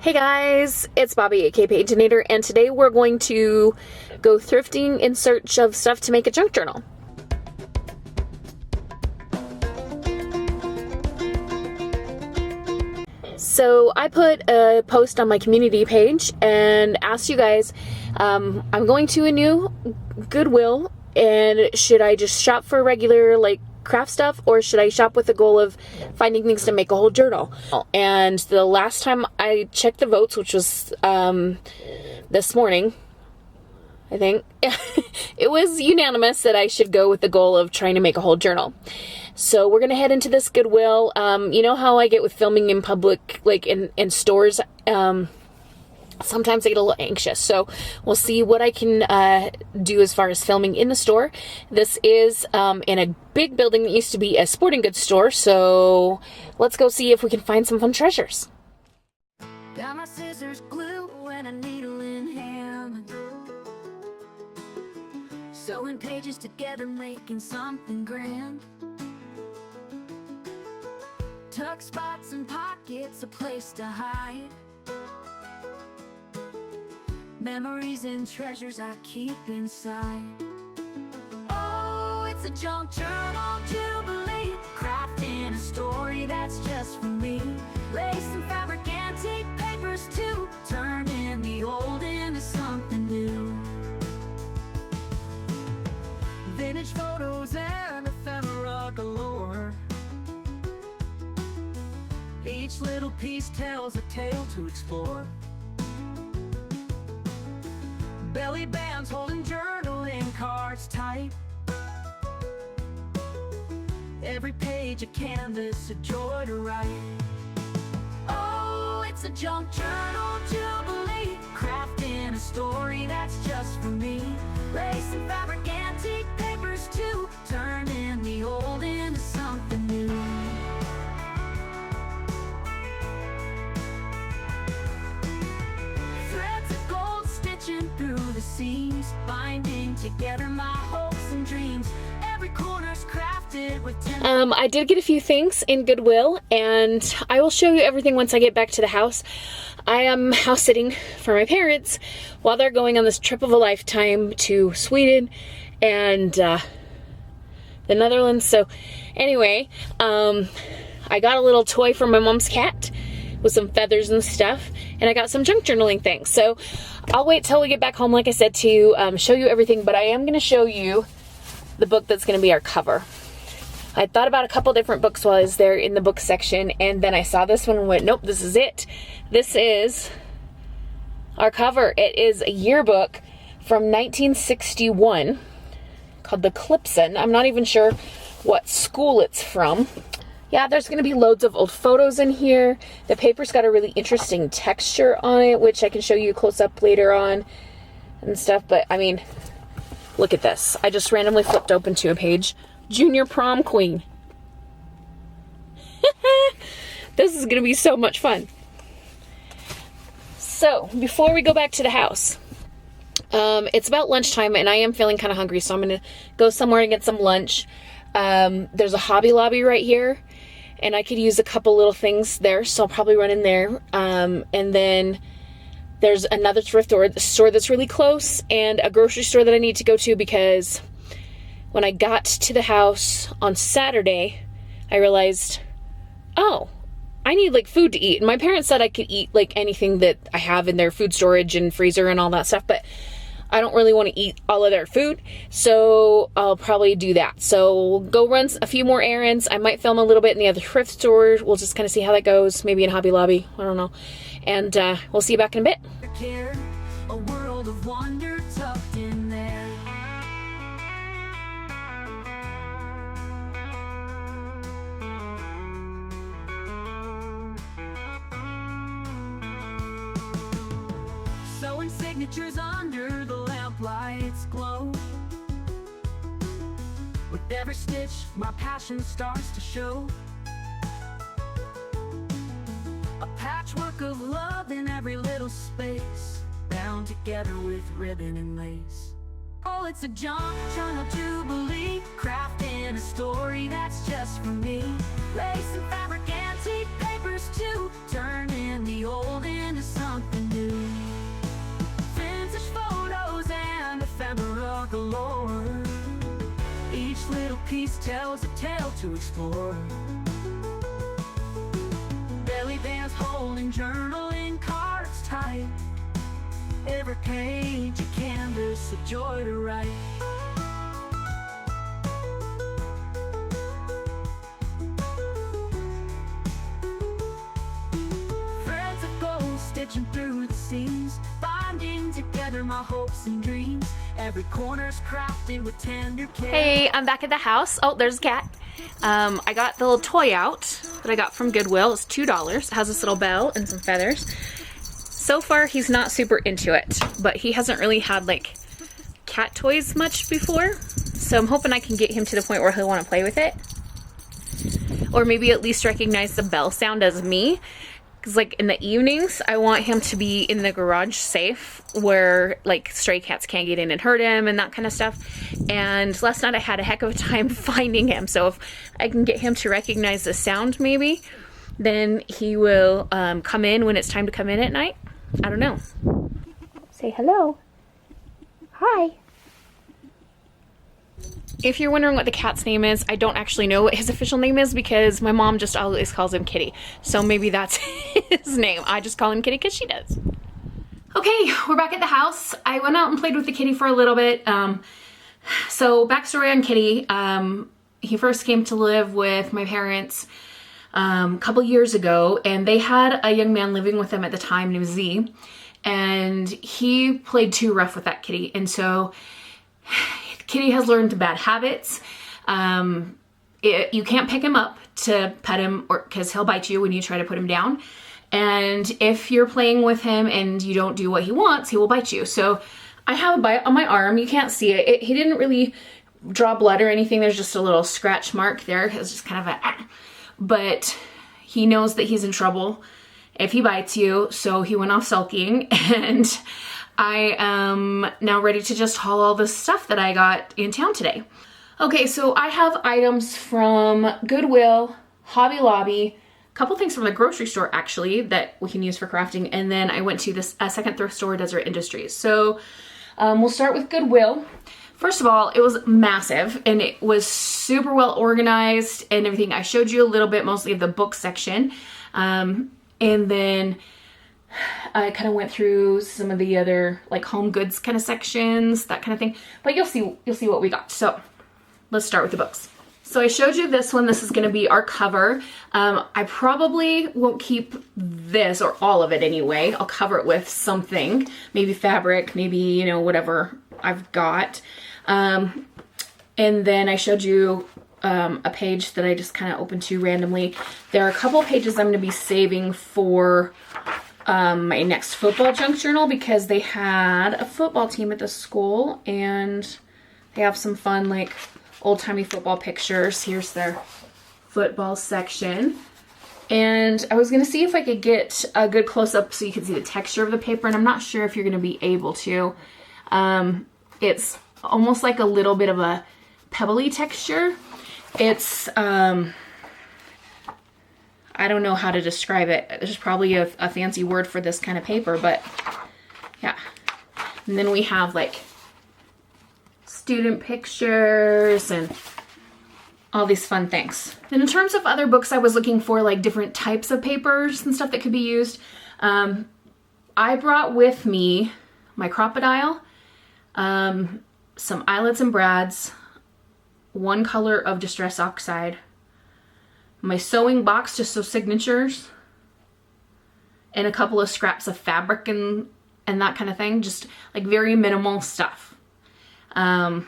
Hey guys, it's Bobi, aka Paginator, and today we're going to go thrifting in search of stuff to make a junk journal. So I put a post on my community page and asked you guys, I'm going to a new Goodwill, and should I just shop for regular craft stuff, or should I shop with the goal of finding things to make a whole journal? And the last time I checked the votes, which was this morning, I think, it was unanimous that I should go with the goal of trying to make a whole journal. So we're gonna head into this Goodwill. You know how I get with filming in public, like in stores. Sometimes I get a little anxious, so we'll see what I can do as far as filming in the store. This is in a big building that used to be a sporting goods store, so let's go see if we can find some fun treasures. Got my scissors, glue, and a needle in hand, sewing pages together, making something grand. Tuck spots and pockets, a place to hide memories and treasures I keep inside. Oh, it's a junk journal jubilee, crafting a story that's just for me. Lace and fabric, antique papers too, turning the old into something new. Vintage photos and ephemera galore, each little piece tells a tale to explore. Belly bands holding journaling cards tight, every page a canvas, a joy to write. Oh, it's a junk journal jubilee, crafting a story that's just for me. Lace and fabric, antique papers too, turning the old into something new. Through the seams, binding together my hopes and dreams. Every corner's crafted with I did get a few things in Goodwill, and I will show you everything once I get back to the house. I am house sitting for my parents while they're going on this trip of a lifetime to Sweden and the Netherlands. So anyway, I got a little toy for my mom's cat with some feathers and stuff, and I got some junk journaling things. So I'll wait till we get back home, like I said, to show you everything, but I am going to show you the book that's going to be our cover. I thought about a couple different books while I was there in the book section, and then I saw this one and went, nope, this is it. This is our cover. It is a yearbook from 1961 called the Clipson. I'm not even sure what school it's from. Yeah, there's going to be loads of old photos in here. The paper's got a really interesting texture on it, which I can show you close up later on and stuff. But, I mean, look at this. I just randomly flipped open to a page. Junior Prom Queen. This is going to be so much fun. So, before we go back to the house, it's about lunchtime, and I am feeling kind of hungry, so I'm going to go somewhere and get some lunch. There's a Hobby Lobby right here, and I could use a couple little things there, so I'll probably run in there. And then there's another thrift store that's really close, and a grocery store that I need to go to, because when I got to the house on Saturday, I realized, oh, I need food to eat. And my parents said I could eat anything that I have in their food storage and freezer and all that stuff, but I don't really want to eat all of their food, so I'll probably do that. So we'll go run a few more errands. I might film a little bit in the other thrift store. We'll just kind of see how that goes. Maybe in Hobby Lobby. I don't know. And we'll see you back in a bit. A world of wonder tucked in there. Sewing signatures under the lamplights glow. With every stitch, my passion starts to show. A patchwork of love in every little space, bound together with ribbon and lace. Oh, it's a junk journal jubilee, crafting a story that's just for me. Lace and fabric, antique papers too, turning the old into something piece tells a tale to explore. Belly bands holding journaling cards tight. Every page a canvas of joy to write. Threads of gold stitching through the seams, binding together my hopes and dreams. Every corner's crafted with tender care. Hey, I'm back at the house. Oh, there's a cat. I got the little toy out that I got from Goodwill. It's $2. It has this little bell and some feathers. So far, he's not super into it, but he hasn't really had like cat toys much before. So I'm hoping I can get him to the point where he'll want to play with it. Or maybe at least recognize the bell sound as me. Because like in the evenings, I want him to be in the garage safe where like stray cats can't get in and hurt him and that kind of stuff. And last night I had a heck of a time finding him. So if I can get him to recognize the sound maybe, then he will come in when it's time to come in at night. I don't know. Say hello. Hi. If you're wondering what the cat's name is, I don't actually know what his official name is because my mom just always calls him Kitty. So maybe that's his name. I just call him Kitty because she does. Okay, we're back at the house. I went out and played with the kitty for a little bit. So backstory on Kitty. He first came to live with my parents a couple years ago, and they had a young man living with them at the time named Z, and he played too rough with that kitty, and so Kitty has learned bad habits. You can't pick him up to pet him or because he'll bite you when you try to put him down, and if you're playing with him and you don't do what he wants, he will bite you. So I have a bite on my arm. You can't see it. He didn't really draw blood or anything. There's just a little scratch mark there. It's just kind of a but he knows that he's in trouble if he bites you, so he went off sulking, and I am now ready to just haul all the stuff that I got in town today. Okay, so I have items from Goodwill, Hobby Lobby, a couple things from the grocery store actually that we can use for crafting, and then I went to this second thrift store, Desert Industries. So we'll start with Goodwill. First of all, it was massive and it was super well organized and everything. I showed you a little bit mostly of the book section. And then I kind of went through some of the other like home goods kind of sections, that kind of thing. But you'll see what we got. So let's start with the books. So I showed you this one. This is going to be our cover. I probably won't keep this or all of it anyway. I'll cover it with something, maybe fabric, maybe, you know, whatever I've got. And then I showed you a page that I just kind of opened to randomly. There are a couple pages I'm going to be saving for my next football junk journal because they had a football team at the school and they have some fun like old-timey football pictures. Here's their football section. And I was going to see if I could get a good close-up so you can see the texture of the paper, and I'm not sure if you're going to be able to. It's almost like a little bit of a pebbly texture. It's, I don't know how to describe it. There's probably a fancy word for this kind of paper, but yeah. And then we have like student pictures and all these fun things. And in terms of other books, I was looking for like different types of papers and stuff that could be used. I brought with me my Crocodile, some Eyelets and Brads, one color of Distress Oxide, my sewing box to sew signatures, and a couple of scraps of fabric and that kind of thing. Just like very minimal stuff. And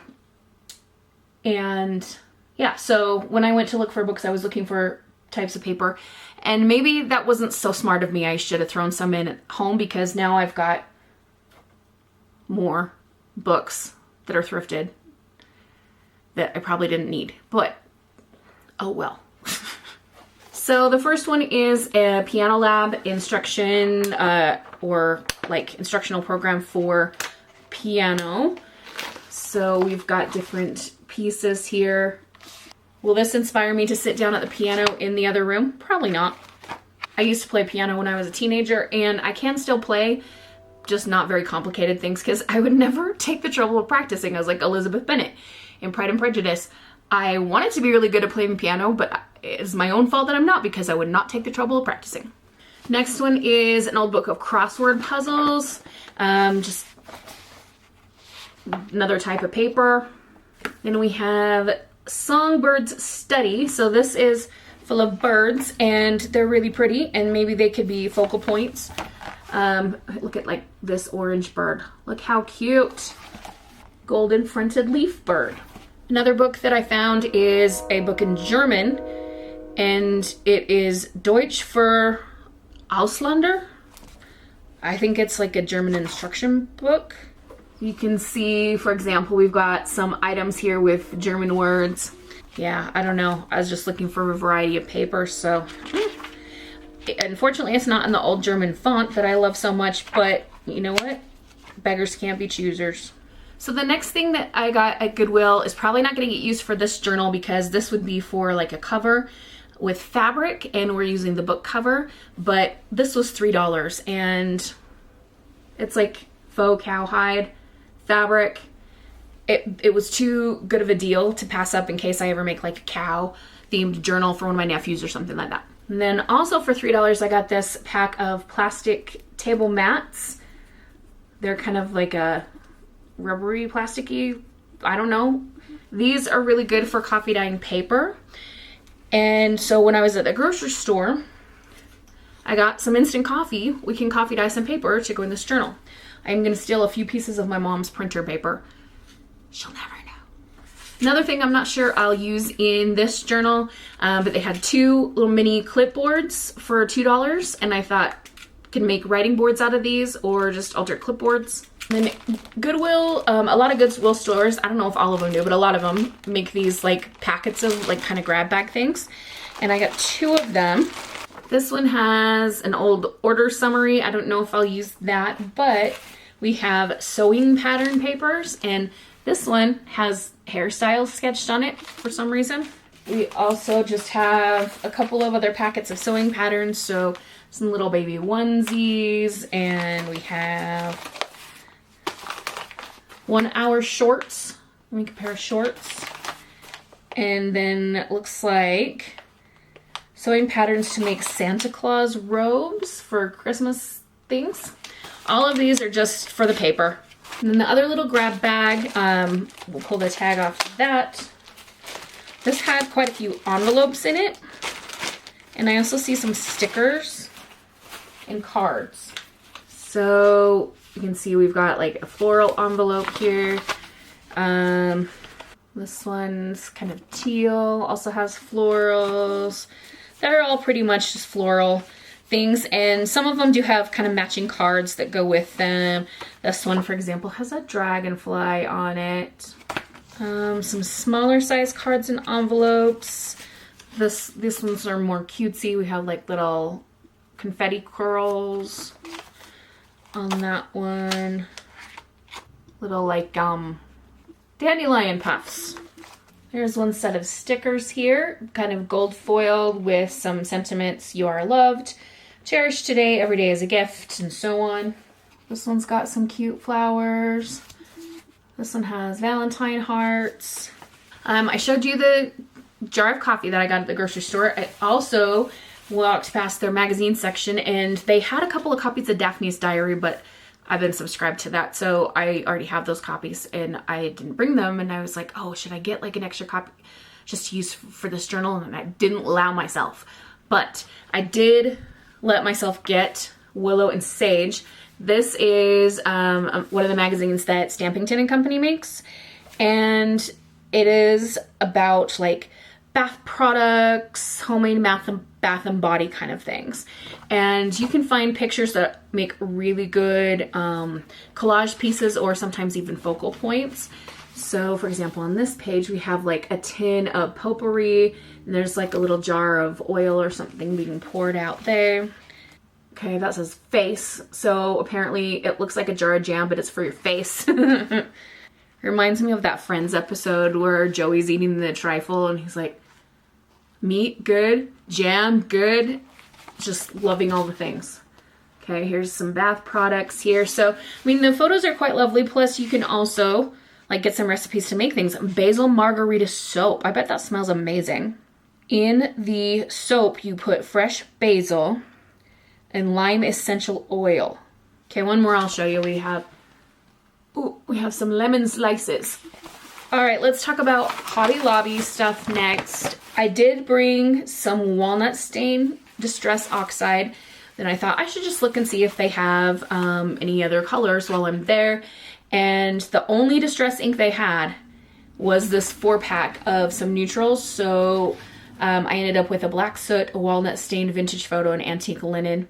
yeah, so when I went to look for books, I was looking for types of paper, and maybe that wasn't so smart of me. I should have thrown some in at home because now I've got more books that are thrifted that I probably didn't need, but oh well. So the first one is a Piano Lab instruction or like instructional program for piano. So we've got different pieces here. Will this inspire me to sit down at the piano in the other room? Probably not. I used to play piano when I was a teenager, and I can still play, just not very complicated things, because I would never take the trouble of practicing. I was like Elizabeth Bennet in Pride and Prejudice. I wanted to be really good at playing piano, but it's my own fault that I'm not, because I would not take the trouble of practicing. Next one is an old book of crossword puzzles. Just another type of paper. Then we have Songbirds Study. So this is full of birds, and they're really pretty, and maybe they could be focal points. Look at like this orange bird. Look how cute. Golden fronted leaf bird. Another book that I found is a book in German, and it is Deutsch für Ausländer. I think it's like a German instruction book. You can see, for example, we've got some items here with German words. Yeah, I don't know. I was just looking for a variety of paper, so unfortunately it's not in the old German font that I love so much, but you know what? Beggars can't be choosers. So the next thing that I got at Goodwill is probably not going to get used for this journal, because this would be for like a cover with fabric, and we're using the book cover, but this was $3, and it's like faux cowhide fabric. It was too good of a deal to pass up in case I ever make like a cow themed journal for one of my nephews or something like that. And then also for $3 I got this pack of plastic table mats. They're kind of like a rubbery, plasticky, I don't know. These are really good for coffee dyeing paper. And so when I was at the grocery store, I got some instant coffee. We can coffee dye some paper to go in this journal. I'm going to steal a few pieces of my mom's printer paper. She'll never know. Another thing I'm not sure I'll use in this journal, but they had two little mini clipboards for $2, and I thought could make writing boards out of these, or just alter clipboards. And then Goodwill, a lot of Goodwill stores, I don't know if all of them do, but a lot of them make these like packets of like kind of grab bag things. And I got 2 of them. This one has an old order summary. I don't know if I'll use that, but we have sewing pattern papers, and this one has hairstyles sketched on it for some reason. We also just have a couple of other packets of sewing patterns, so some little baby onesies, and we have 1 hour shorts. Let me compare shorts. And then it looks like sewing patterns to make Santa Claus robes for Christmas things. All of these are just for the paper. And then the other little grab bag, we'll pull the tag off of that. This had quite a few envelopes in it. And I also see some stickers and cards. So you can see we've got like a floral envelope here. This one's kind of teal, also has florals. They're all pretty much just floral things, and some of them do have kind of matching cards that go with them. This one, for example, has a dragonfly on it. Some smaller size cards and envelopes. These ones are more cutesy. We have like little confetti curls on that one. Little like dandelion puffs. There's one set of stickers here, kind of gold foiled with some sentiments. You are loved, cherished today, every day is a gift, and so on. This one's got some cute flowers. This one has Valentine hearts. I showed you the jar of coffee that I got at the grocery store. I also walked past their magazine section, and they had a couple of copies of Daphne's Diary, but I've been subscribed to that, so I already have those copies, and I didn't bring them, and I was like, oh, should I get like an extra copy just to use for this journal? And I didn't allow myself, but I did let myself get Willow and Sage. This is one of the magazines that Stampington and Company makes, and it is about like bath products, homemade bath and body kind of things. And you can find pictures that make really good collage pieces, or sometimes even focal points. So for example, on this page, we have like a tin of potpourri, and there's like a little jar of oil or something being poured out there. Okay, that says face. So apparently it looks like a jar of jam, but it's for your face. It reminds me of that Friends episode where Joey's eating the trifle and he's like, meat, good. Jam, good. Just loving all the things. Okay, here's some bath products here. So, I mean, the photos are quite lovely. Plus, you can also, like get some recipes to make things. Basil margarita soap. I bet that smells amazing. In the soap, you put fresh basil and lime essential oil. Okay, one more I'll show you. We have some lemon slices. All right, let's talk about Hobby Lobby stuff next. I did bring some walnut stain distress oxide. Then I thought I should just look and see if they have any other colors while I'm there. And the only distress ink they had was this 4-pack of some neutrals. So I ended up with a black soot, a walnut stained vintage photo, and antique linen,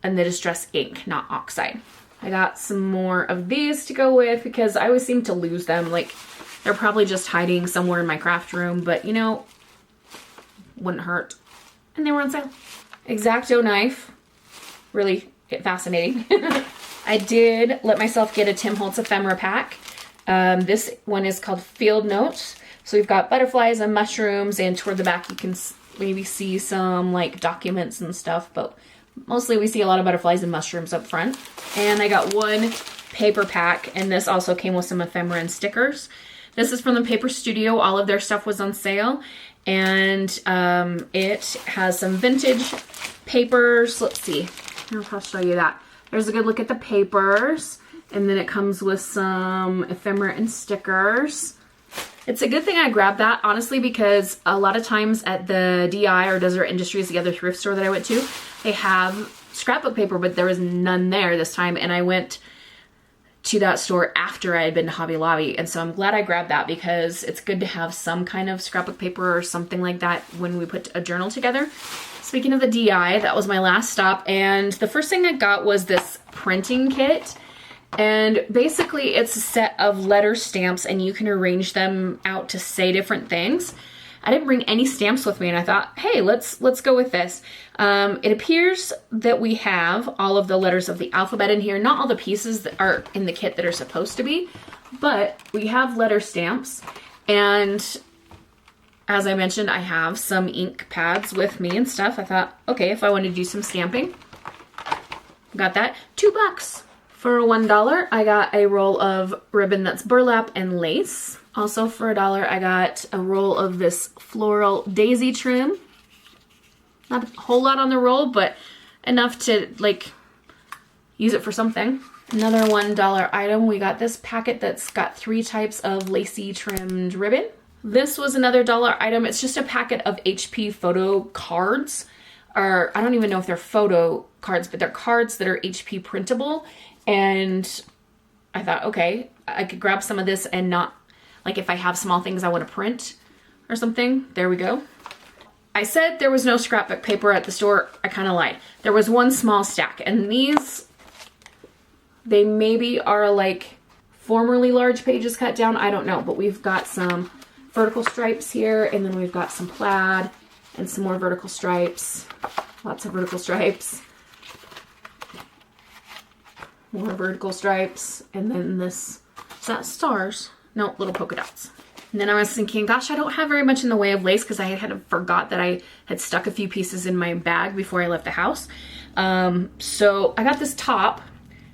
and the distress ink, not oxide. I got some more of these to go with because I always seem to lose them. Like, they're probably just hiding somewhere in my craft room, but you know, wouldn't hurt. And they were on sale. X-Acto knife, really fascinating. I did let myself get a Tim Holtz ephemera pack. This one is called Field Notes. So we've got butterflies and mushrooms, and toward the back you can maybe see some like documents and stuff, but mostly we see a lot of butterflies and mushrooms up front. And I got one paper pack, and this also came with some ephemera and stickers. This is from the Paper Studio. All of their stuff was on sale, and it has some vintage papers. Let's see, I'll show you that. There's a good look at the papers, and then it comes with some ephemera and stickers. It's a good thing I grabbed that, honestly, because a lot of times at the DI or Desert Industries, the other thrift store that I went to, they have scrapbook paper, but there was none there this time, and I went to that store after I had been to Hobby Lobby, and so I'm glad I grabbed that because it's good to have some kind of scrapbook paper or something like that when we put a journal together. Speaking of the DI, that was my last stop, and the first thing I got was this printing kit. And basically it's a set of letter stamps, and you can arrange them out to say different things. I didn't bring any stamps with me, and I thought, hey, let's go with this. It appears that we have all of the letters of the alphabet in here, not all the pieces that are in the kit that are supposed to be, but we have letter stamps. And as I mentioned, I have some ink pads with me and stuff. I thought, okay, if I want to do some stamping, got that. $2. For $1, I got a roll of ribbon that's burlap and lace. Also for $1, I got a roll of this floral daisy trim. Not a whole lot on the roll, but enough to like use it for something. Another $1 item, we got this packet that's got 3 types of lacy trimmed ribbon. This was another $1 item. It's just a packet of HP photo cards. Or I don't even know if they're photo cards, but they're cards that are HP printable. And I thought, okay, I could grab some of this and not, like if I have small things I want to print or something, there we go. I said there was no scrapbook paper at the store. I kind of lied. There was one small stack, and these, they maybe are like formerly large pages cut down. I don't know, but we've got some vertical stripes here, and then we've got some plaid and some more vertical stripes. Lots of vertical stripes. More vertical stripes, and then this, is that stars? No, little polka dots. And then I was thinking, gosh, I don't have very much in the way of lace because I had forgot that I had stuck a few pieces in my bag before I left the house. So I got this top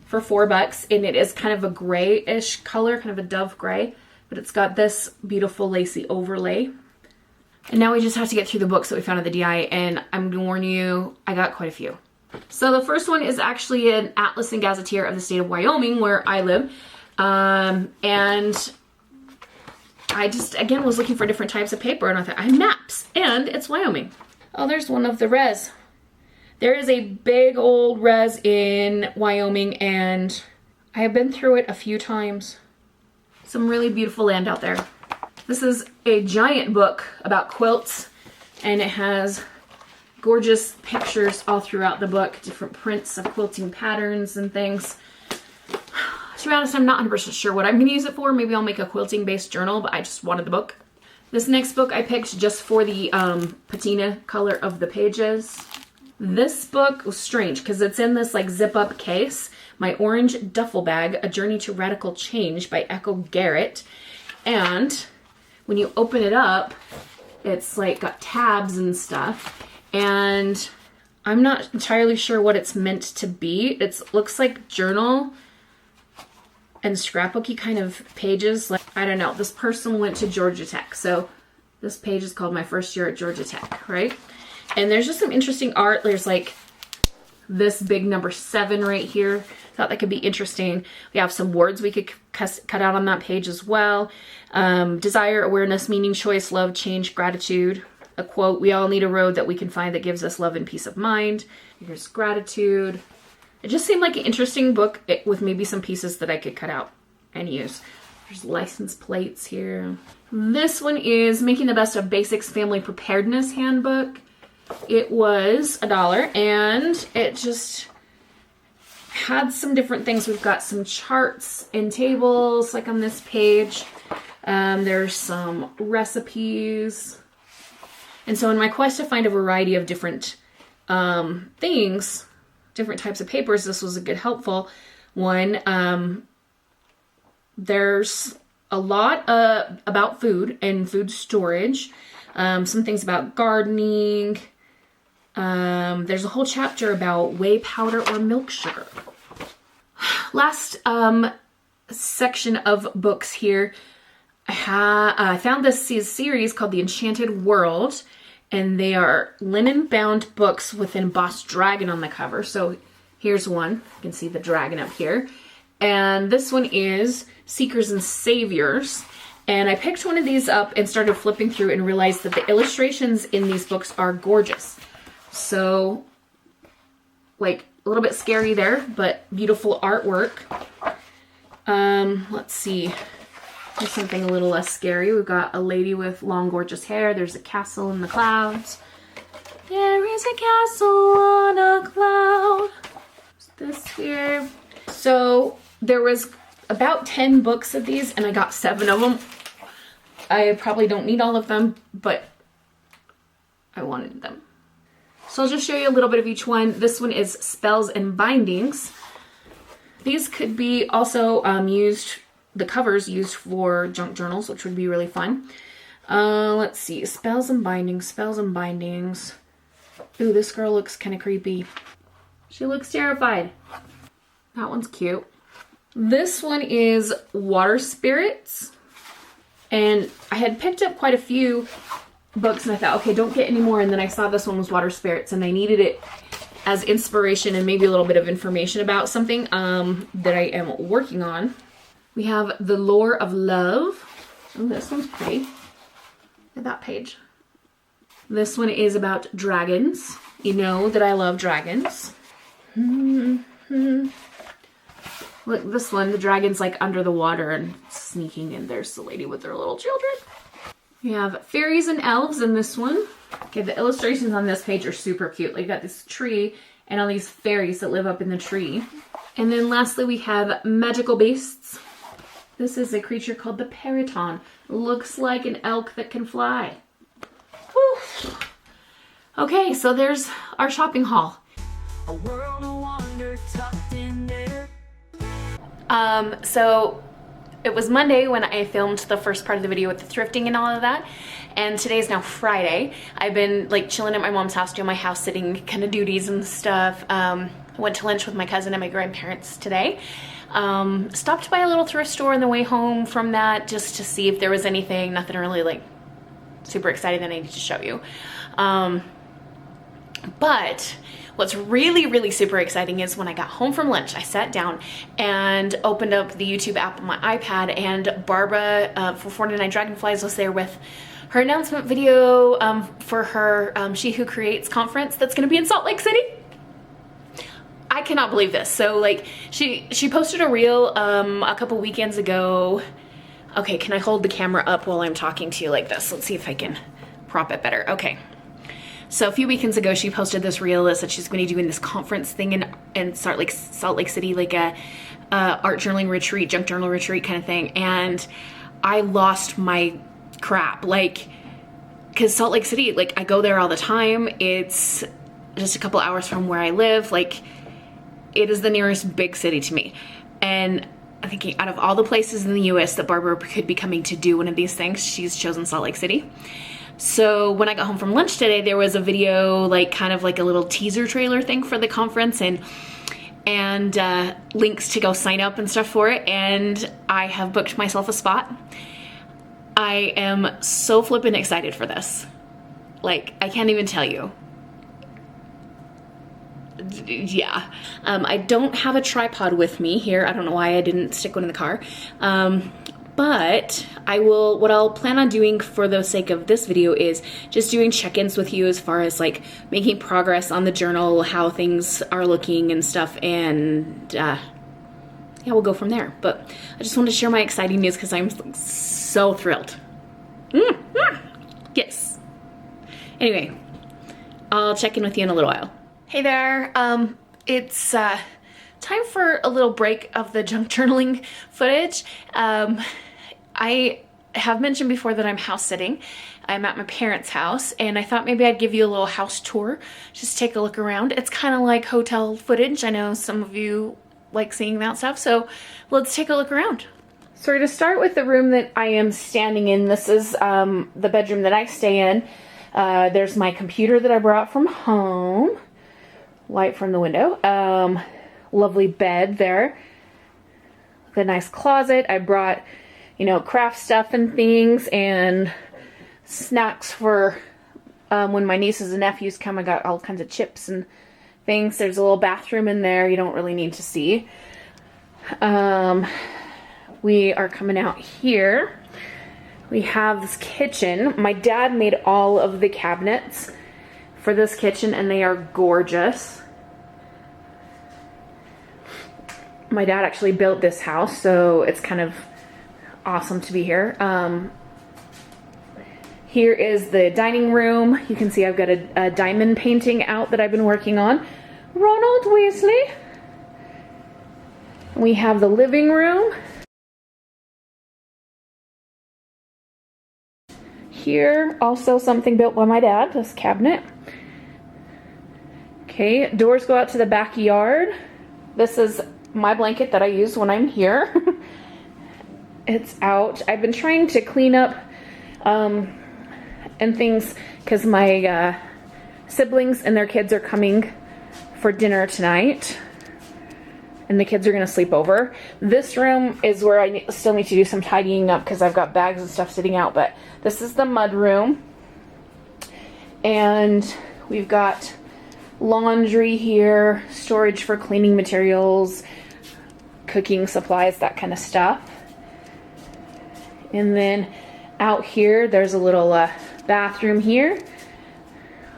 for $4, and it is kind of a grayish color, kind of a dove gray, but it's got this beautiful lacy overlay. And now we just have to get through the books that we found at the DI, and I'm gonna warn you, I got quite a few. So the first one is actually an Atlas and Gazetteer of the state of Wyoming, where I live. And I just, again, was looking for different types of paper, and I thought, I have maps, and it's Wyoming. Oh, there's one of the res. There is a big old res in Wyoming, and I have been through it a few times. Some really beautiful land out there. This is a giant book about quilts, and it has gorgeous pictures all throughout the book, different prints of quilting patterns and things. To be honest, I'm not 100% sure what I'm going to use it for. Maybe I'll make a quilting based journal, but I just wanted the book. This next book I picked just for the patina color of the pages. This book was strange because it's in this like zip up case. My Orange Duffel Bag, A Journey to Radical Change by Echo Garrett. And when you open it up, it's like got tabs and stuff. And I'm not entirely sure what it's meant to be. It looks like journal, and scrapbooky kind of pages. Like, I don't know, this person went to Georgia Tech. So this page is called My First Year at Georgia Tech, right? And there's just some interesting art. There's like this big number 7 right here. Thought that could be interesting. We have some words we could cut out on that page as well. Desire, awareness, meaning, choice, love, change, gratitude. A quote, we all need a road that we can find that gives us love and peace of mind. Here's gratitude. It just seemed like an interesting book with maybe some pieces that I could cut out and use. There's license plates here. This one is Making the Best of Basics Family Preparedness Handbook. It was $1 and it just had some different things. We've got some charts and tables like on this page. There's some recipes. And so in my quest to find a variety of different things, different types of papers, this was a good helpful one. There's a lot about food and food storage, some things about gardening. There's a whole chapter about whey powder or milk sugar. Last section of books here, I found this series called The Enchanted World, and they are linen-bound books with an embossed dragon on the cover. So here's one. You can see the dragon up here. And this one is Seekers and Saviors. And I picked one of these up and started flipping through and realized that the illustrations in these books are gorgeous. So, like, a little bit scary there, but beautiful artwork. Let's see. There's something a little less scary. We've got a lady with long, gorgeous hair. There's a castle in the clouds. There is a castle on a cloud. What's this here? So there was about 10 books of these, and I got 7 of them. I probably don't need all of them, but I wanted them. So I'll just show you a little bit of each one. This one is Spells and Bindings. These could be also used, the covers used for junk journals, which would be really fun. Let's see, Spells and Bindings, Spells and Bindings. Ooh, this girl looks kind of creepy. She looks terrified. That one's cute. This one is Water Spirits. And I had picked up quite a few books and I thought, okay, don't get any more. And then I saw this one was Water Spirits and I needed it as inspiration and maybe a little bit of information about something that I am working on. We have The Lore of Love. Oh, this one's pretty. Look at that page. This one is about dragons. You know that I love dragons. Look, this one, the dragon's like under the water and sneaking, and there's the lady with her little children. We have fairies and elves in this one. Okay, the illustrations on this page are super cute. Like, you got this tree and all these fairies that live up in the tree. And then lastly, we have magical beasts. This is a creature called the Periton. Looks like an elk that can fly. Woo. Okay, so there's our shopping haul. A world of wonder tucked in there. So it was Monday when I filmed the first part of the video with the thrifting and all of that. And today is now Friday. I've been like chilling at my mom's house, doing my house sitting kind of duties and stuff. Went to lunch with my cousin and my grandparents today. Stopped by a little thrift store on the way home from that just to see if there was anything, nothing really like super exciting that I need to show you. But what's really, really super exciting is when I got home from lunch, I sat down and opened up the YouTube app on my iPad, and Barbara for 49 Dragonflies was there with her announcement video for her She Who Creates conference that's going to be in Salt Lake City. I cannot believe this. So like she posted a reel a couple weekends ago. Okay, can I hold the camera up while I'm talking to you like this? Let's see if I can prop it better. Okay. So a few weekends ago, she posted this reel that said she's going to be doing this conference thing in Salt Lake City, like a art journaling retreat, junk journal retreat kind of thing. And I lost my crap, like, because Salt Lake City, like, I go there all the time. It's just a couple hours from where I live. Like, it is the nearest big city to me. And I'm thinking, out of all the places in the U.S. that Barbara could be coming to do one of these things, she's chosen Salt Lake City. So when I got home from lunch today, there was a video, like kind of like a little teaser trailer thing for the conference, and and links to go sign up and stuff for it, and I have booked myself a spot. I am so flippin' excited for this. Like, I can't even tell you. Yeah. I don't have a tripod with me here. I don't know why I didn't stick one in the car. But what I'll plan on doing for the sake of this video is just doing check-ins with you as far as like making progress on the journal, how things are looking and stuff, and yeah, we'll go from there. But I just wanted to share my exciting news because I'm so thrilled. Yes. Anyway, I'll check in with you in a little while. Hey there, it's time for a little break of the junk journaling footage. I have mentioned before that I'm house sitting. I'm at my parents' house, and I thought maybe I'd give you a little house tour, just take a look around. It's kind of like hotel footage. I know some of you like seeing that stuff, so let's take a look around. So to start with the room that I am standing in, this is the bedroom that I stay in. There's my computer that I brought from home. Light from the window. Lovely bed there. The nice closet. I brought, you know, craft stuff and things and snacks for when my nieces and nephews come. I got all kinds of chips and things. There's a little bathroom in there you don't really need to see. We are coming out here. We have this kitchen. My dad made all of the cabinets for this kitchen, and they are gorgeous. My dad actually built this house, so it's kind of awesome to be here. Here is the dining room. You can see I've got a diamond painting out that I've been working on. Ronald Weasley. We have the living room. Here, also something built by my dad, this cabinet. Okay, doors go out to the backyard. This is my blanket that I use when I'm here. It's out. I've been trying to clean up and things because my siblings and their kids are coming for dinner tonight. And the kids are going to sleep over. This room is where I still need to do some tidying up because I've got bags and stuff sitting out. But this is the mud room. And we've got laundry here, storage for cleaning materials, cooking supplies, that kind of stuff. And then out here, there's a little bathroom here.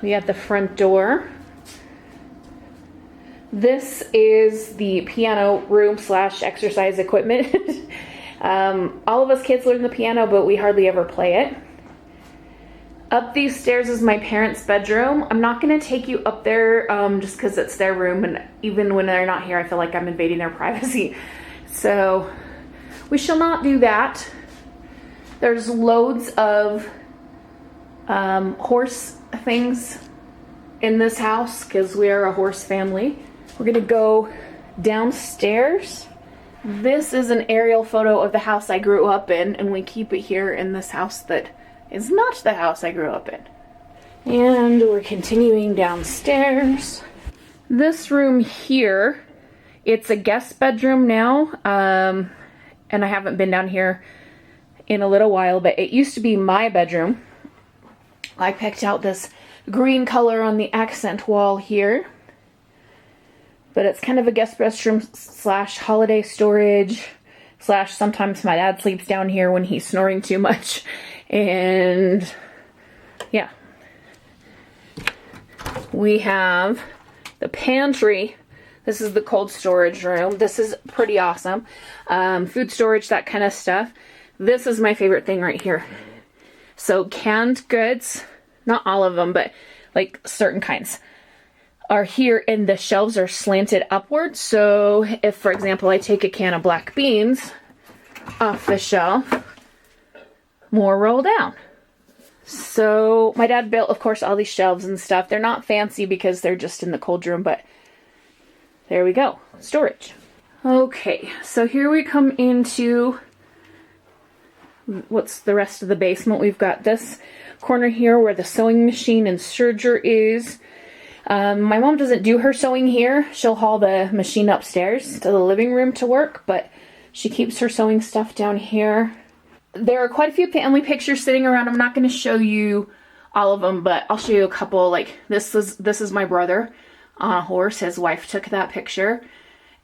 We have the front door. This is the piano room / exercise equipment. All of us kids learn the piano, but we hardly ever play it. Up these stairs is my parents' bedroom. I'm not going to take you up there just because it's their room, and even when they're not here, I feel like I'm invading their privacy. So we shall not do that. There's loads of horse things in this house because we are a horse family. We're gonna go downstairs. This is an aerial photo of the house I grew up in, and we keep it here in this house that is not the house I grew up in. And we're continuing downstairs. This room here, it's a guest bedroom now, and I haven't been down here in a little while, but it used to be my bedroom. I picked out this green color on the accent wall here. But it's kind of a guest restroom / holiday storage / sometimes my dad sleeps down here when he's snoring too much. And yeah. We have the pantry. This is the cold storage room. This is pretty awesome. Food storage, that kind of stuff. This is my favorite thing right here. So canned goods, not all of them, but like certain kinds, are here, and the shelves are slanted upwards. So if, for example, I take a can of black beans off the shelf, more roll down. So my dad built, of course, all these shelves and stuff. They're not fancy because they're just in the cold room, but there we go. Storage. Okay, so here we come into what's the rest of the basement. We've got this corner here where the sewing machine and serger is. My mom doesn't do her sewing here. She'll haul the machine upstairs to the living room to work, but she keeps her sewing stuff down here. There are quite a few family pictures sitting around. I'm not going to show you all of them, but I'll show you a couple. Like this is my brother on a horse. His wife took that picture,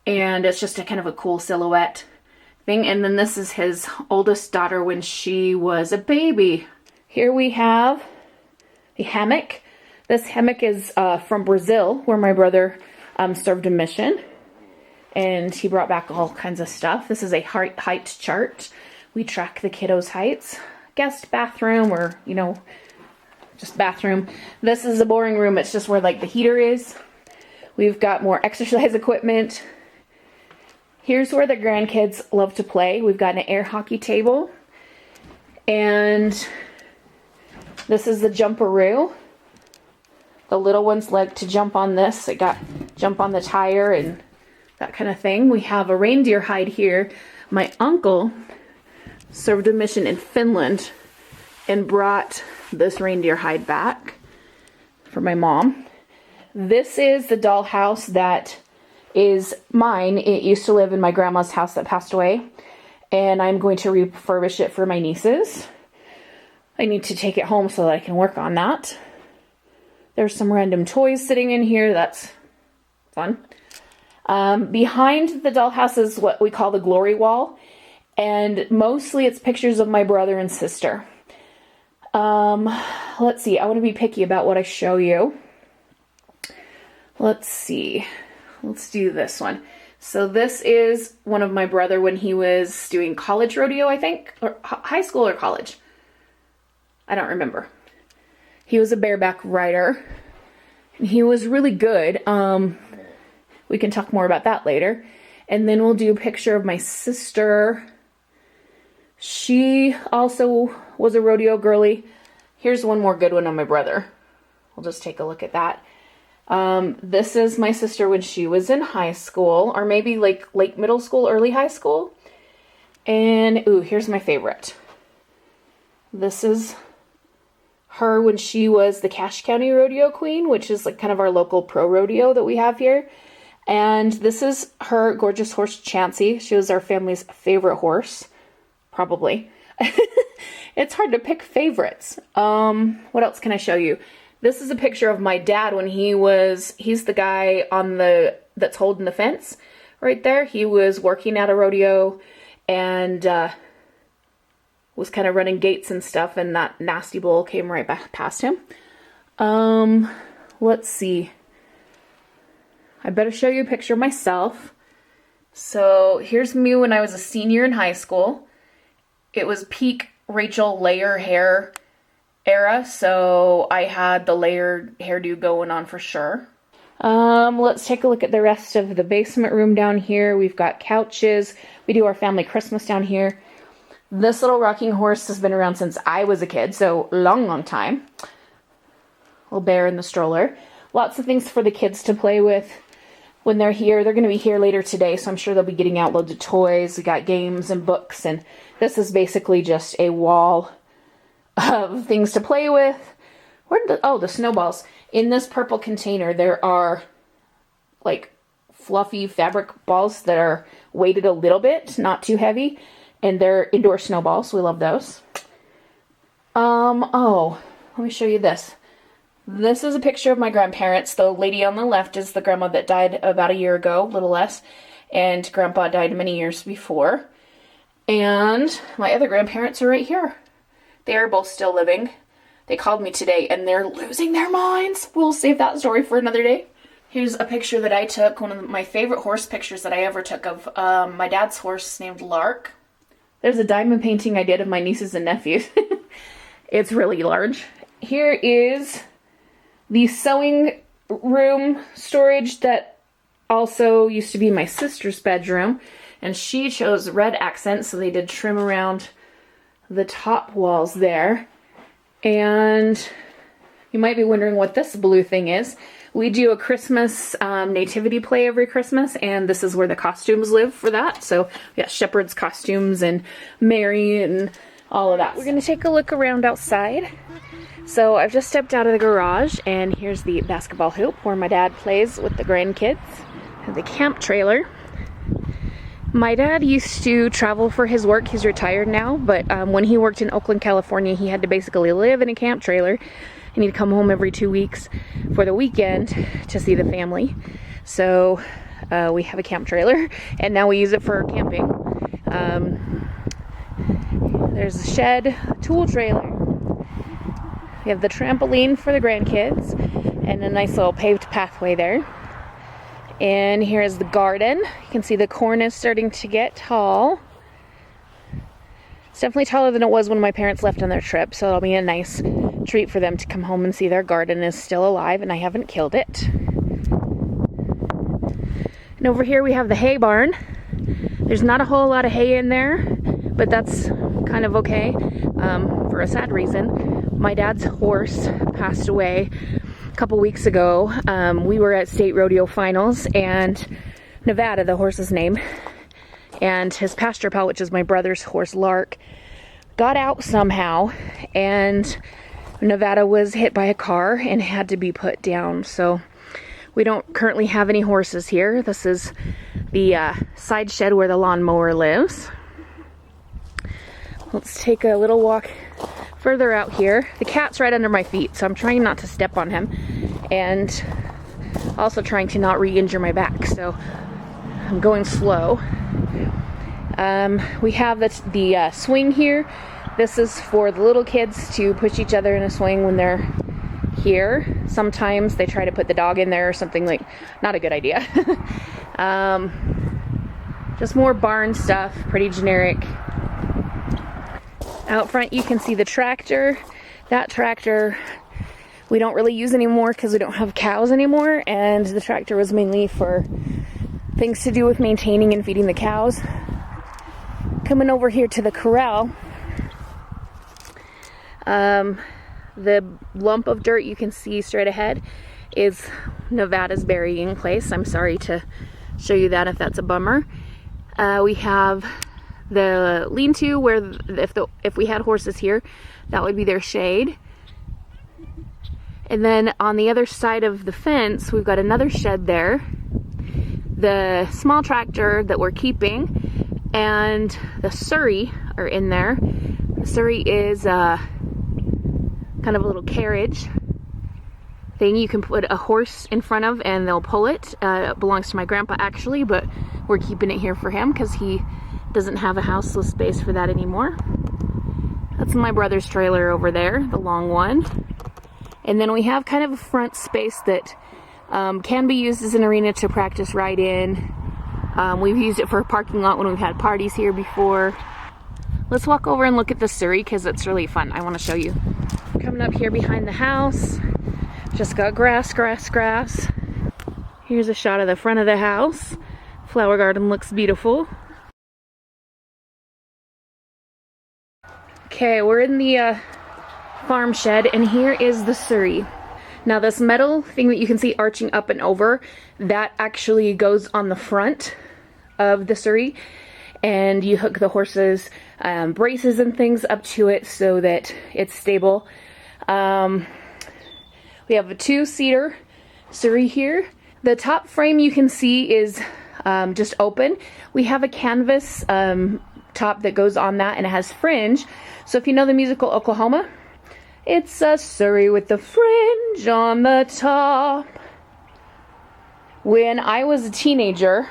and it's just a kind of a cool silhouette thing. And then this is his oldest daughter when she was a baby. Here we have the hammock. This hammock is from Brazil, where my brother served a mission, and he brought back all kinds of stuff. This is a height chart. We track the kiddos' heights. Guest bathroom, or, you know, just bathroom. This is a boring room. It's just where, like, the heater is. We've got more exercise equipment. Here's where the grandkids love to play. We've got an air hockey table. And this is the jumperoo. The little ones like to jump on this. They got jump on the tire and that kind of thing. We have a reindeer hide here. My uncle served a mission in Finland and brought this reindeer hide back for my mom. This is the dollhouse that is mine. It used to live in my grandma's house that passed away, and I'm going to refurbish it for my nieces. I need to take it home so that I can work on that. There's some random toys sitting in here. That's fun. Behind the dollhouse is what we call the glory wall, and mostly it's pictures of my brother and sister. Let's see. I want to be picky about what I show you. Let's see. Let's do this one. So this is one of my brother when he was doing college rodeo, I think, or high school or college. I don't remember. He was a bareback rider, and he was really good. We can talk more about that later. And then we'll do a picture of my sister. She also was a rodeo girly. Here's one more good one on my brother. We'll just take a look at that. This is my sister when she was in high school, or maybe like late middle school, early high school. And, ooh, here's my favorite. This is her when she was the Cache County Rodeo Queen, which is like kind of our local pro rodeo that we have here. And this is her gorgeous horse, Chansey. She was our family's favorite horse, probably. It's hard to pick favorites. What else can I show you? This is a picture of my dad when he's the guy that's holding the fence right there. He was working at a rodeo and was kind of running gates and stuff, and that nasty bull came right back past him. Let's see. I better show you a picture of myself. So here's me when I was a senior in high school. It was peak Rachel layer hair era, so I had the layered hairdo going on for sure. Let's take a look at the rest of the basement room down here. We've got couches. We do our family Christmas down here. This little rocking horse has been around since I was a kid, so long time. Little bear in the stroller. Lots of things for the kids to play with when they're here. They're going to be here later today, so I'm sure they'll be getting out loads of toys. We got games and books, and this is basically just a wall of things to play with. The snowballs. In this purple container, there are like fluffy fabric balls that are weighted a little bit, not too heavy, and they're indoor snowballs. We love those. Let me show you this. This is a picture of my grandparents. The lady on the left is the grandma that died about a year ago, a little less, and grandpa died many years before. And my other grandparents are right here. They are both still living. They called me today and they're losing their minds. We'll save that story for another day. Here's a picture that I took, one of my favorite horse pictures that I ever took of my dad's horse named Lark. There's a diamond painting I did of my nieces and nephews. It's really large. Here is the sewing room storage that also used to be my sister's bedroom. And she chose red accents, so they did trim around the top walls there. And you might be wondering what this blue thing is. We do a Christmas nativity play every Christmas, and this is where the costumes live for that. So we got shepherds costumes and Mary and all of that. We're gonna take a look around outside. So I've just stepped out of the garage, and here's the basketball hoop where my dad plays with the grandkids. And the camp trailer. My dad used to travel for his work. He's retired now, but when he worked in Oakland, California, he had to basically live in a camp trailer, and he'd come home every 2 weeks for the weekend to see the family. So we have a camp trailer, and now we use it for camping. There's a shed, a tool trailer. We have the trampoline for the grandkids, and a nice little paved pathway there. And here's the garden. You can see the corn is starting to get tall. It's definitely taller than it was when my parents left on their trip, so it'll be a nice treat for them to come home and see their garden is still alive and I haven't killed it. And over here we have the hay barn. There's not a whole lot of hay in there, but that's kind of okay for a sad reason. My dad's horse passed away a couple weeks ago. We were at state rodeo finals, and Nevada, the horse's name, and his pasture pal, which is my brother's horse Lark, got out somehow, and Nevada was hit by a car and had to be put down. So we don't currently have any horses here. This is the side shed where the lawnmower lives. Let's take a little walk further out here. The cat's right under my feet, so I'm trying not to step on him, and also trying to not re-injure my back, so I'm going slow. We have the swing here. This is for the little kids to push each other in a swing when they're here. Sometimes they try to put the dog in there or something, like, not a good idea. Just more barn stuff, pretty generic. Out front you can see the tractor. That tractor we don't really use anymore because we don't have cows anymore, and the tractor was mainly for things to do with maintaining and feeding the cows. Coming over here to the corral, the lump of dirt you can see straight ahead is Nevada's burying place. I'm sorry to show you that if that's a bummer. We have the lean-to where if we had horses here, that would be their shade. And then on the other side of the fence, we've got another shed there. The small tractor that we're keeping and the Surrey are in there. The Surrey is kind of a little carriage thing you can put a horse in front of and they'll pull it. It belongs to my grandpa actually, but we're keeping it here for him because he doesn't have a houseless space for that anymore. That's my brother's trailer over there, the long one. And then we have kind of a front space that can be used as an arena to practice ride in. We've used it for a parking lot when we've had parties here before. Let's walk over and look at the Surrey because it's really fun. I want to show you. Coming up here behind the house, just got grass. Here's a shot of the front of the house. Flower garden looks beautiful. Okay, we're in the farm shed, and here is the Surrey. Now this metal thing that you can see arching up and over, that actually goes on the front of the Surrey, and you hook the horses' braces and things up to it so that it's stable. We have a 2-seater Surrey here. The top frame you can see is just open. We have a canvas top that goes on that, and it has fringe. So if you know the musical Oklahoma, it's a Surrey with the fringe on the top. When I was a teenager,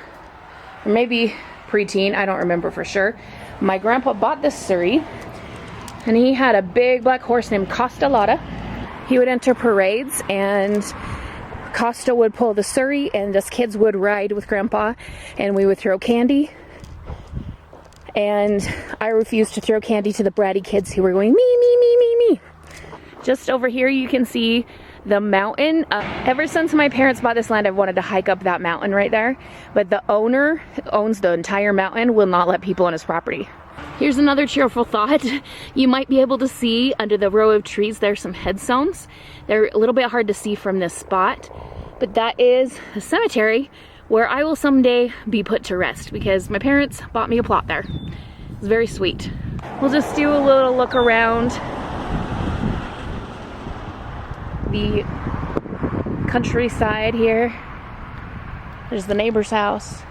or maybe preteen, I don't remember for sure, my grandpa bought this Surrey, and he had a big black horse named Costa Lotta. He would enter parades, and Costa would pull the Surrey, and us kids would ride with grandpa, and we would throw candy. And I refused to throw candy to the bratty kids who were going, me. Just over here you can see the mountain. Ever since my parents bought this land, I've wanted to hike up that mountain right there. But the owner who owns the entire mountain will not let people on his property. Here's another cheerful thought. You might be able to see under the row of trees, there's some headstones. They're a little bit hard to see from this spot, but that is a cemetery where I will someday be put to rest because my parents bought me a plot there. It's very sweet. We'll just do a little look around the countryside here. There's the neighbor's house.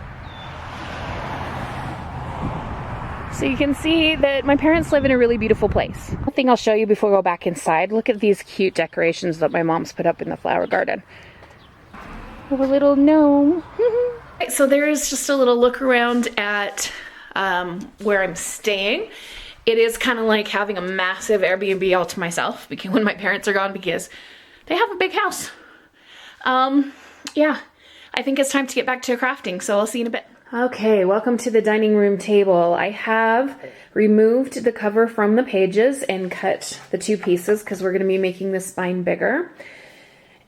So you can see that my parents live in a really beautiful place. One thing I'll show you before we go back inside. Look at these cute decorations that my mom's put up in the flower garden. We have a little gnome. So there is just a little look around at where I'm staying. It is kind of like having a massive Airbnb all to myself because when my parents are gone, because they have a big house. Yeah, I think it's time to get back to crafting, so I'll see you in a bit. Okay, welcome to the dining room table. I have removed the cover from the pages and cut the two pieces because we're going to be making the spine bigger.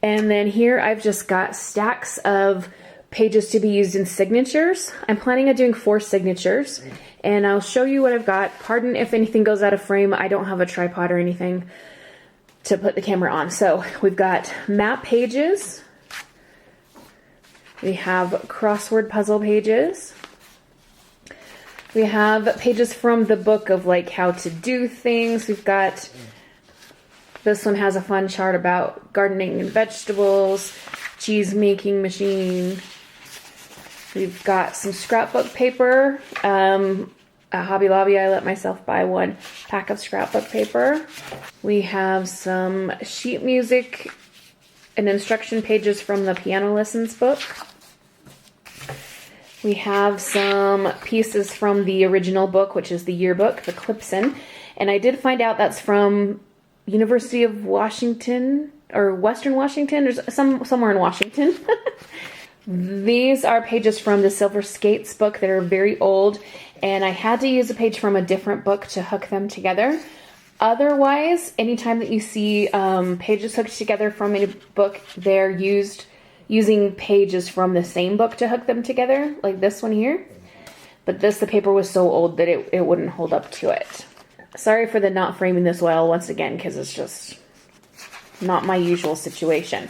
And then here I've just got stacks of pages to be used in signatures. I'm planning on doing 4 signatures, and I'll show you what I've got. Pardon if anything goes out of frame. I don't have a tripod or anything to put the camera on. So we've got map pages. We have crossword puzzle pages. We have pages from the book of like how to do things. We've got, this one has a fun chart about gardening and vegetables, cheese making machine. We've got some scrapbook paper. At Hobby Lobby, I let myself buy 1 pack of scrapbook paper. We have some sheet music and instruction pages from the piano lessons book. We have some pieces from the original book, which is the yearbook, the Clipson. And I did find out that's from University of Washington or Western Washington. There's somewhere in Washington. These are pages from the Silver Skates book that are very old, and I had to use a page from a different book to hook them together. Otherwise, anytime that you see pages hooked together from a book, they're using pages from the same book to hook them together, like this one here. But the paper was so old that it wouldn't hold up to it. Sorry for the not framing this well once again, because it's just not my usual situation.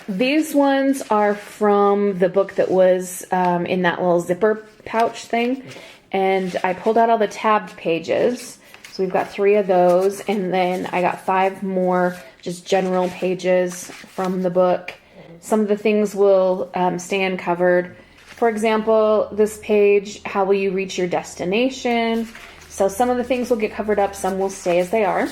These ones are from the book that was in that little zipper pouch thing. And I pulled out all the tabbed pages. So we've got 3 of those. And then I got 5 more just general pages from the book. Some of the things will stay uncovered. For example, this page, how will you reach your destination? So some of the things will get covered up, some will stay as they are.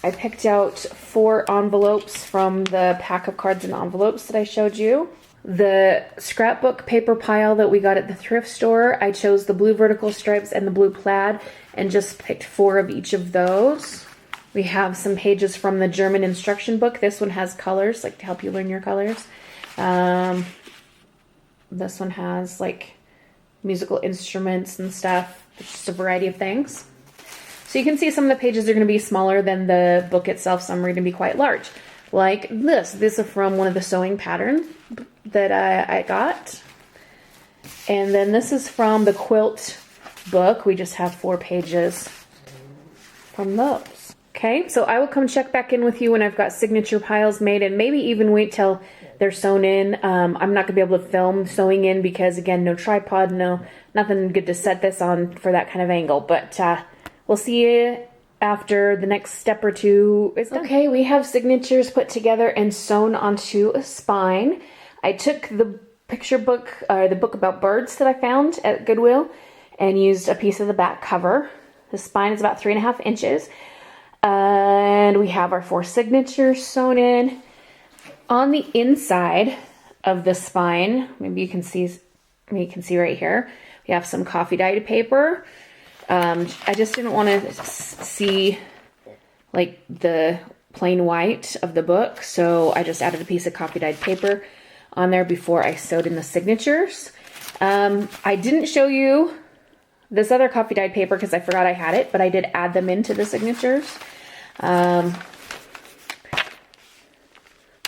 I picked out 4 envelopes from the pack of cards and envelopes that I showed you. The scrapbook paper pile that we got at the thrift store, I chose the blue vertical stripes and the blue plaid and just picked 4 of each of those. We have some pages from the German instruction book. This one has colors, like to help you learn your colors. This one has like musical instruments and stuff. It's just a variety of things. So you can see some of the pages are going to be smaller than the book itself. Some are going to be quite large. Like this. This is from one of the sewing patterns that I got. And then this is from the quilt book. We just have 4 pages from those. Okay, so I will come check back in with you when I've got signature piles made, and maybe even wait till they're sewn in. I'm not going to be able to film sewing in because, again, no tripod, nothing good to set this on for that kind of angle. But we'll see you after the next step or 2 is done. Okay, we have signatures put together and sewn onto a spine. I took the picture book, the book about birds that I found at Goodwill, and used a piece of the back cover. The spine is about 3.5 inches. And we have our 4 signatures sewn in. On the inside of the spine, maybe you can see right here, we have some coffee dyed paper. I just didn't want to see like the plain white of the book, so I just added a piece of coffee dyed paper on there before I sewed in the signatures. I didn't show you this other coffee dyed paper because I forgot I had it, but I did add them into the signatures.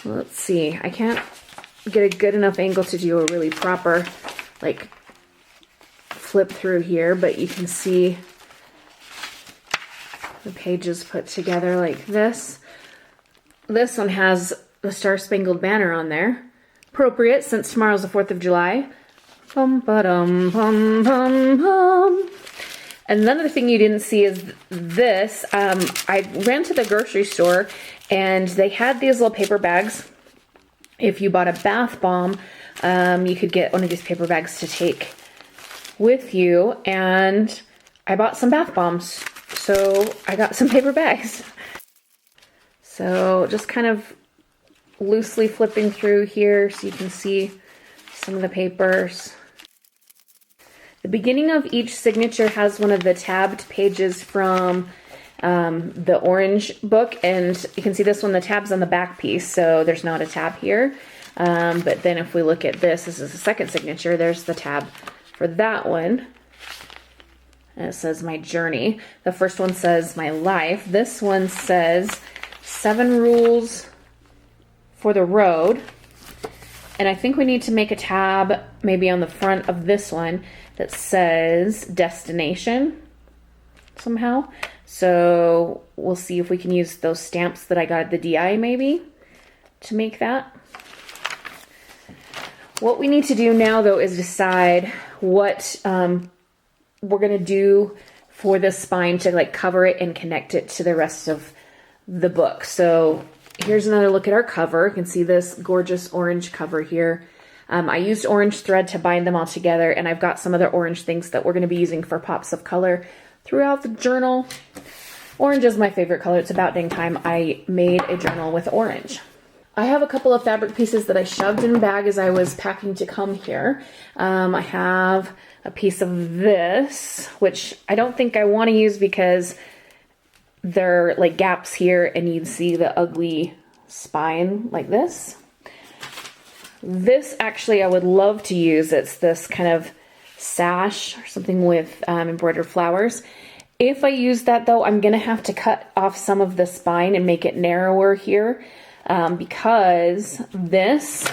Let's see, I can't get a good enough angle to do a really proper like flip through here, but you can see the pages put together like this. This one has the Star Spangled Banner on there. Appropriate since tomorrow's the 4th of July. Bum ba dum bum bum bum. And another thing you didn't see is this. I ran to the grocery store and they had these little paper bags. If you bought a bath bomb, you could get one of these paper bags to take with you. And I bought some bath bombs, so I got some paper bags. So just kind of loosely flipping through here so you can see some of the papers. The beginning of each signature has one of the tabbed pages from the orange book, and you can see this one, the tab's on the back piece, so there's not a tab here. But then if we look at this is the second signature, there's the tab for that one. And it says my journey. The first one says my life. This one says 7 rules for the road. And I think we need to make a tab maybe on the front of this one that says destination somehow. So we'll see if we can use those stamps that I got at the DI maybe to make that. What we need to do now though is decide what we're gonna do for the spine to like cover it and connect it to the rest of the book. So here's another look at our cover. You can see this gorgeous orange cover here. I used orange thread to bind them all together, and I've got some other orange things that we're going to be using for pops of color throughout the journal. Orange is my favorite color. It's about dang time I made a journal with orange. I have a couple of fabric pieces that I shoved in a bag as I was packing to come here. I have a piece of this, which I don't think I want to use because there are like gaps here and you'd see the ugly spine like this. This actually I would love to use. It's this kind of sash or something with embroidered flowers. If I use that though, I'm gonna have to cut off some of the spine and make it narrower here because this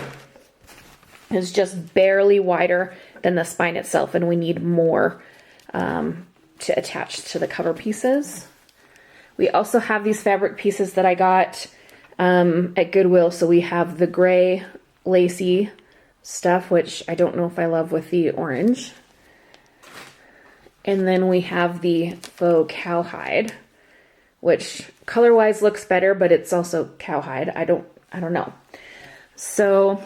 is just barely wider than the spine itself, and we need more to attach to the cover pieces. We also have these fabric pieces that I got at Goodwill. So we have the gray lacy stuff, which I don't know if I love with the orange. And then we have the faux cowhide, which color-wise looks better, but it's also cowhide. I don't know. So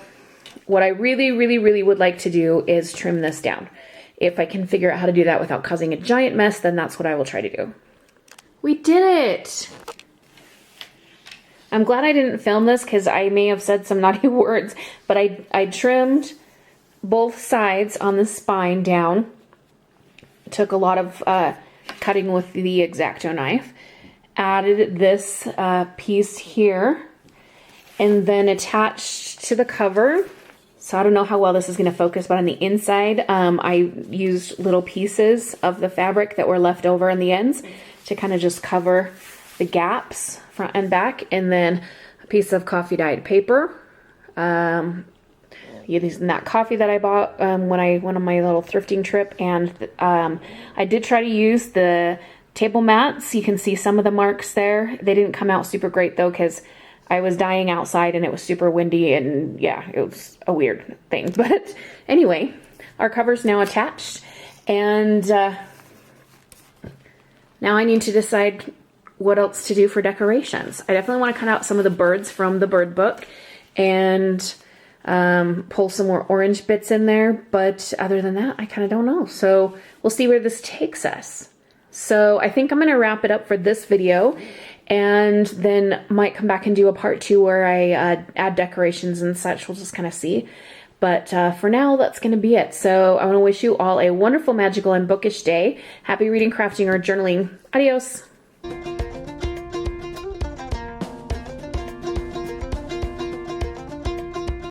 what I really would like to do is trim this down. If I can figure out how to do that without causing a giant mess, then that's what I will try to do. We did it! I'm glad I didn't film this because I may have said some naughty words, but I trimmed both sides on the spine down. Took a lot of cutting with the X-Acto knife. Added this piece here and then attached to the cover. So I don't know how well this is going to focus, but on the inside I used little pieces of the fabric that were left over on the ends to kind of just cover the gaps front and back, and then a piece of coffee dyed paper. Using that coffee that I bought when I went on my little thrifting trip, and I did try to use the table mats. You can see some of the marks there. They didn't come out super great though because I was dying outside and it was super windy, and yeah, it was a weird thing. But anyway, our cover's now attached, and now I need to decide what else to do for decorations. I definitely want to cut out some of the birds from the bird book and pull some more orange bits in there, but other than that, I kind of don't know. So we'll see where this takes us. So I think I'm going to wrap it up for this video, and then might come back and do a part 2 where I add decorations and such. We'll just kind of see. But for now, that's going to be it. So I want to wish you all a wonderful, magical, and bookish day. Happy reading, crafting, or journaling. Adios.